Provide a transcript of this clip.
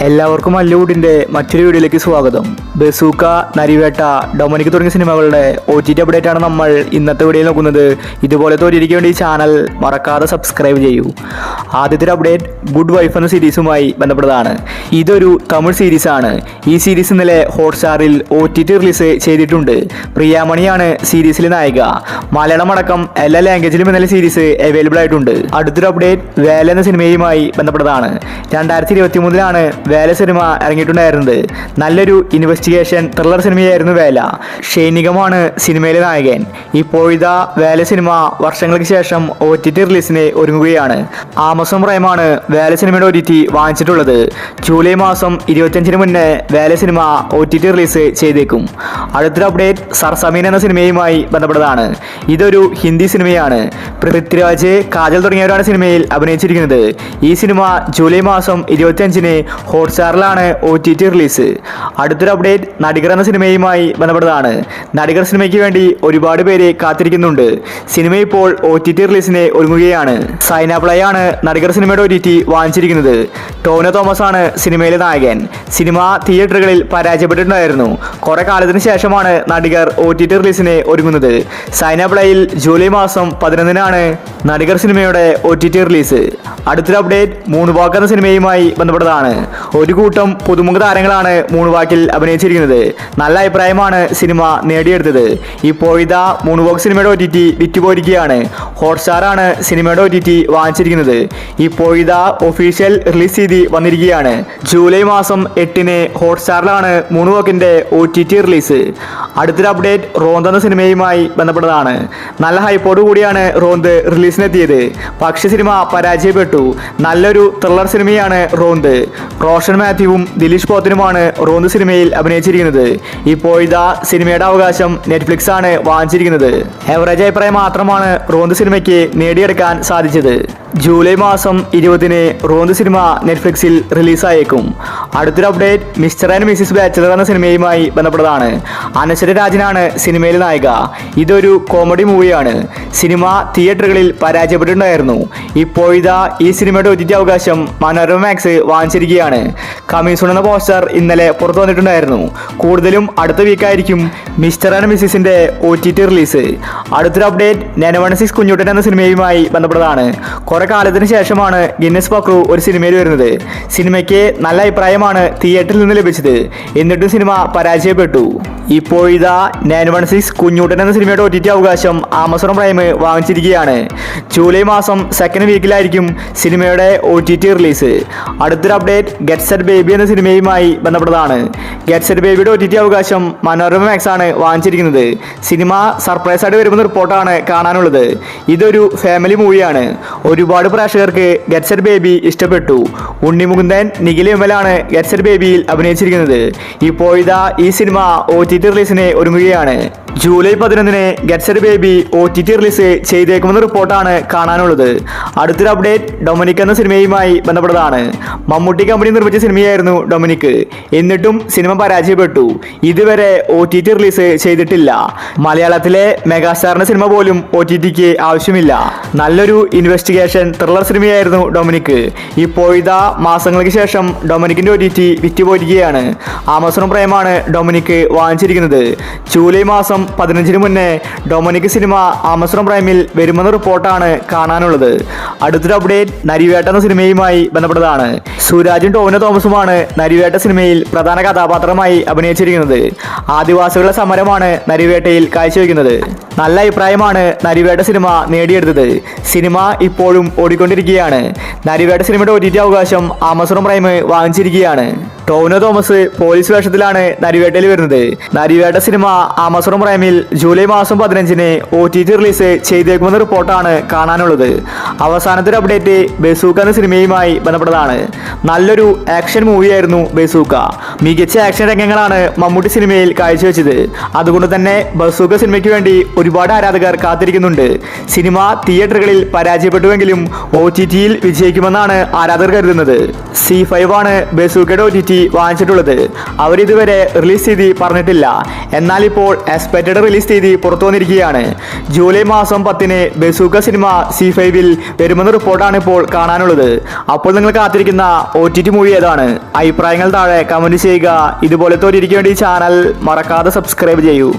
എല്ലാവർക്കും ഹോളിവുഡിന്റെ മറ്റൊരു വീഡിയോയിലേക്ക് സ്വാഗതം. ബസൂക്ക, നരിവേട്ട, ഡൊമിനിക് തുടങ്ങിയ സിനിമകളുടെ OTT അപ്ഡേറ്റ് ആണ് നമ്മൾ ഇന്നത്തെ വീഡിയോയിൽ നോക്കുന്നത്. ഇതുപോലത്തെ OTTക്ക് വേണ്ടി ഈ ചാനൽ മറക്കാതെ സബ്സ്ക്രൈബ് ചെയ്യൂ. ആദ്യത്തെ അപ്ഡേറ്റ് ഗുഡ് വൈഫ് എന്ന സീരീസുമായി ബന്ധപ്പെട്ടതാണ്. ഇതൊരു തമിഴ് സീരീസാണ്. ഈ സീരീസ് ഇന്നലെ ഹോട്ട്സ്റ്റാറിൽ OTT റിലീസ് ചെയ്തിട്ടുണ്ട്. പ്രിയാമണിയാണ് സീരീസിലെ നായിക. മലയാളം അടക്കം എല്ലാ ലാംഗ്വേജിലും ഇന്നലെ സീരീസ് അവൈലബിൾ ആയിട്ടുണ്ട്. അടുത്തൊരു അപ്ഡേറ്റ് വേല എന്ന സിനിമയുമായി ബന്ധപ്പെട്ടതാണ്. 2023 വേല സിനിമ ഇറങ്ങിയിട്ടുണ്ടായിരുന്നത്. നല്ലൊരു ഇൻവെസ്റ്റിഗേഷൻ ത്രില്ലർ സിനിമയായിരുന്നു വേല. ഷൈനികമാണ് സിനിമയിലെ നായകൻ. ഇപ്പോഴിതാ വേല സിനിമ വർഷങ്ങൾക്ക് ശേഷം OTT റിലീസിന് ഒരുങ്ങുകയാണ്. ആമസോൺ പ്രൈമാണ് വേല സിനിമയുടെ OTT വാങ്ങിച്ചിട്ടുള്ളത്. ജൂലൈ മാസം 25 മുന്നേ വേല സിനിമ OTT റിലീസ് ചെയ്തേക്കും. അടുത്തൊരു അപ്ഡേറ്റ് സർസമീൻ എന്ന സിനിമയുമായി ബന്ധപ്പെട്ടതാണ്. ഇതൊരു ഹിന്ദി സിനിമയാണ്. പൃഥ്വിരാജ്, കാജൽ തുടങ്ങിയവരാണ് സിനിമയിൽ അഭിനയിച്ചിരിക്കുന്നത്. ഈ സിനിമ ജൂലൈ മാസം 25 ഹോട്ട്സ്റ്റാറിലാണ് OTT റിലീസ്. അടുത്തൊരു അപ്ഡേറ്റ് നടികർ എന്ന സിനിമയുമായി ബന്ധപ്പെട്ടതാണ്. നടികർ സിനിമയ്ക്ക് വേണ്ടി ഒരുപാട് പേര് കാത്തിരിക്കുന്നുണ്ട്. സിനിമ ഇപ്പോൾ OTT റിലീസിന് ഒരുങ്ങുകയാണ്. സൈന പ്ലയാണ് നടികർ സിനിമയുടെ OTT വാങ്ങിച്ചിരിക്കുന്നത്. ടോവിനോ തോമസ് ആണ് സിനിമയിലെ നായകൻ. സിനിമ തിയേറ്ററുകളിൽ പരാജയപ്പെട്ടിട്ടുണ്ടായിരുന്നു. കുറെ കാലത്തിന് ശേഷമാണ് നടികർ OTT റിലീസിന് ഒരുങ്ങുന്നത്. സൈന പ്ലയിൽ ജൂലൈ മാസം 11 നടികർ സിനിമയുടെ OTT റിലീസ്. അടുത്തൊരു അപ്ഡേറ്റ് മൂന്ന് വാക്ക് എന്ന സിനിമയുമായി ബന്ധപ്പെട്ടതാണ്. ഒരു കൂട്ടം പുതുമുഖ താരങ്ങളാണ് മൂന്ന് വാക്കിൽ അഭിനയിച്ചിരിക്കുന്നത്. നല്ല അഭിപ്രായമാണ് സിനിമ നേടിയെടുത്തത്. ഇപ്പോഴിതാ മൂന്ന് വാക്ക് സിനിമയുടെ OTT വിറ്റുപോയിരിക്കുകയാണ്. ഹോട്ട്സ്റ്റാറാണ് സിനിമയുടെ OTT വാങ്ങിച്ചിരിക്കുന്നത്. ഇപ്പോഴിതാ ഒഫീഷ്യൽ റിലീസ് തീയതി വന്നിരിക്കുകയാണ്. ജൂലൈ മാസം 8 ഹോട്ട്സ്റ്റാറിലാണ് മൂന്ന് വാക്കിന്റെ OTT റിലീസ്. അടുത്തൊരു അപ്ഡേറ്റ് റോന്ത് എന്ന സിനിമയുമായി ബന്ധപ്പെട്ടതാണ്. നല്ല ഹൈപ്പോട് കൂടിയാണ് റോന്ത് റിലീസിനെത്തിയത്. പക്ഷേ സിനിമ പരാജയപ്പെട്ടു. നല്ലൊരു ത്രില്ലർ സിനിമയാണ് റോന്ത്. റോഷൻ മാത്യുവും ദിലീഷ് പോത്തനുമാണ് റോന്ത് സിനിമയിൽ അഭിനയിച്ചിരിക്കുന്നത്. ഇപ്പോഴിതാ സിനിമയുടെ അവകാശം നെറ്റ്ഫ്ലിക്സ് ആണ് വാങ്ങിച്ചിരിക്കുന്നത്. എവറേജ് അഭിപ്രായം മാത്രമാണ് റോന്ത് സിനിമയ്ക്ക് നേടിയെടുക്കാൻ സാധിച്ചത്. ജൂലൈ മാസം 20 റോന്ത് സിനിമ നെറ്റ്ഫ്ലിക്സിൽ റിലീസായേക്കും. അടുത്തൊരു update mister and Mrs bachelor എന്ന സിനിമയുമായി ബന്ധപ്പെട്ടതാണ്. അനശ്വര രാജനാണ് സിനിമയിലെ നായിക. ഇതൊരു കോമഡി മൂവിയാണ്. സിനിമ തിയേറ്ററുകളിൽ പരാജയപ്പെട്ടിട്ടുണ്ടായിരുന്നു. ഇപ്പോഴിതാ ഈ സിനിമയുടെ OTT അവകാശം മനോരമ മാക്സ് വാങ്ങിച്ചിരിക്കുകയാണ്. കമ്മീസൂൺ എന്ന പോസ്റ്റർ ഇന്നലെ പുറത്തു വന്നിട്ടുണ്ടായിരുന്നു. കൂടുതലും അടുത്ത വീക്കായിരിക്കും മിസ്റ്റർ ആൻഡ് മിസ്സിസിന്റെ OTT റിലീസ്. അടുത്തൊരു അപ്ഡേറ്റ് 916 കുഞ്ഞുട്ടൻ എന്ന സിനിമയുമായി ബന്ധപ്പെട്ടതാണ്. കുറെ കാലത്തിന് ശേഷമാണ് ഗിന്നസ് പക്രു ഒരു സിനിമയിൽ വരുന്നത്. സിനിമയ്ക്ക് നല്ല അഭിപ്രായമാണ് തിയേറ്ററിൽ നിന്ന് ലഭിച്ചത്. എന്നിട്ടും സിനിമ പരാജയപ്പെട്ടു. ഇപ്പോഴിതാ 916 കുഞ്ഞുട്ടൻ എന്ന സിനിമയുടെ OTT അവകാശം ആമസോൺ പ്രൈം വാങ്ങിച്ചിരിക്കുകയാണ്. ജൂലൈ മാസം 2nd വീക്കിലായിരിക്കും സിനിമയുടെ OTT റിലീസ്. അടുത്തൊരു അപ്ഡേറ്റ് ഗെറ്റ് സെറ്റ് ബേബി എന്ന സിനിമയുമായി ബന്ധപ്പെട്ടതാണ്. ഗെറ്റ് സെറ്റ് ബേബിയുടെ OTT അവകാശം മനോരമ മാക്സ് ആണ് വാങ്ങിച്ചിരിക്കുന്നത്. സിനിമ സർപ്രൈസ് ആയിട്ട് വരുന്ന റിപ്പോർട്ടാണ് കാണാനുള്ളത്. ഇതൊരു ഫാമിലി മൂവിയാണ്. ഒരുപാട് പ്രേക്ഷകർക്ക് ഗെറ്റ് സെറ്റ് ബേബി ഇഷ്ടപ്പെട്ടു. ഉണ്ണി മുകുന്ദൻ, നിഖിൽ വിമലാണ് ഗെറ്റ് സെറ്റ് ബേബിയിൽ അഭിനയിച്ചിരിക്കുന്നത്. ഇപ്പോഴിതാ ഈ സിനിമ OTT റിലീസിന് ഒരുങ്ങുകയാണ്. July 11 get set baby OTT release ചെയ്തേക്കുമെന്ന റിപ്പോർട്ടാണ് കാണാനുള്ളത്. അടുത്തൊരു അപ്ഡേറ്റ് ഡൊമിനിക് എന്ന സിനിമയുമായി ബന്ധപ്പെട്ടതാണ്. മമ്മൂട്ടി കമ്പനി നിർമ്മിച്ച സിനിമയായിരുന്നു ഡൊമിനിക്. എന്നിട്ടും സിനിമ പരാജയപ്പെട്ടു. ഇതുവരെ OTT റിലീസ് ചെയ്തിട്ടില്ല. മലയാളത്തിലെ മെഗാസ്റ്റാറിന്റെ സിനിമ പോലും OTTക്ക് ആവശ്യമില്ല. നല്ലൊരു ഇൻവെസ്റ്റിഗേഷൻ ത്രില്ലർ സിനിമയായിരുന്നു ഡൊമിനിക്. ഇപ്പോഴിതാ മാസങ്ങൾക്ക് ശേഷം ഡൊമിനിക്കിന്റെ OTT വിറ്റുപോയിരിക്കുകയാണ്. ആമസോൺ പ്രൈമാണ് ഡൊമിനിക് വാങ്ങിച്ചിരിക്കുന്നത്. ജൂലൈ മാസം 15 മുന്നേ ഡൊമിനിക് സിനിമ ആമസോൺ പ്രൈമിൽ വരുമെന്ന റിപ്പോർട്ടാണ് കാണാനുള്ളത്. അടുത്തൊരു അപ്ഡേറ്റ് നരിവേട്ട എന്ന സിനിമയുമായി ബന്ധപ്പെട്ടതാണ്. സുരാജും ടോവിനോ തോമസുമാണ് നരിവേട്ട സിനിമയിൽ പ്രധാന കഥാപാത്രമായി അഭിനയിച്ചിരിക്കുന്നത്. ആദിവാസികളുടെ സമരമാണ് നരിവേട്ടയിൽ കാഴ്ചവെക്കുന്നത്. നല്ല അഭിപ്രായമാണ് നരിവേട്ട സിനിമ നേടിയെടുത്തത്. സിനിമ ഇപ്പോഴും ഓടിക്കൊണ്ടിരിക്കുകയാണ്. നരിവേട്ട സിനിമയുടെ OTT അവകാശം ആമസോൺ പ്രൈം വാങ്ങിച്ചിരിക്കുകയാണ്. ടോവിനോ തോമസ് പോലീസ് വേഷത്തിലാണ് നരിവേട്ടയിൽ വരുന്നത്. നരിവേട്ട സിനിമ ആമസോൺ പ്രൈമിൽ ജൂലൈ മാസം 15 OTT റിലീസ് ചെയ്തേക്കുമെന്ന റിപ്പോർട്ടാണ് കാണാനുള്ളത്. അവസാനത്തെ ഒരു അപ്ഡേറ്റ് ബസൂക്ക എന്ന സിനിമയുമായി ബന്ധപ്പെട്ടതാണ്. നല്ലൊരു ആക്ഷൻ മൂവിയായിരുന്നു ബസൂക്ക. മികച്ച ആക്ഷൻ രംഗങ്ങളാണ് മമ്മൂട്ടി സിനിമയിൽ കാഴ്ചവെച്ചത്. അതുകൊണ്ട് തന്നെ ബസൂക്ക സിനിമയ്ക്ക് വേണ്ടി ഒരുപാട് ആരാധകർ കാത്തിരിക്കുന്നുണ്ട്. സിനിമ തിയേറ്ററുകളിൽ പരാജയപ്പെട്ടുവെങ്കിലും OTTയിൽ വിജയിക്കുമെന്നാണ് ആരാധകർ കരുതുന്നത്. C5 ആണ് ബസൂക്കയുടെ OTT വാങ്ങിച്ചിട്ടുള്ളത്. അവരിതുവരെ റിലീസ് തീയതി പറഞ്ഞിട്ടില്ല. എന്നാൽ ഇപ്പോൾ എക്സ്പെക്റ്റഡ് റിലീസ് തീയതി പുറത്തു വന്നിരിക്കുകയാണ്. ജൂലൈ മാസം 10 ബസൂക്ക സിനിമ C5-ൽ വരുമെന്ന റിപ്പോർട്ടാണ് ഇപ്പോൾ കാണാനുള്ളത്. അപ്പോൾ നിങ്ങൾ കാത്തിരിക്കുന്ന OTT മൂവി ഏതാണ്? അഭിപ്രായങ്ങൾ താഴെ കമന്റ് ചെയ്യുക. ഇതുപോലത്തെ ഒരു വേണ്ടി ചാനൽ മറക്കാതെ സബ്സ്ക്രൈബ് ചെയ്യൂ.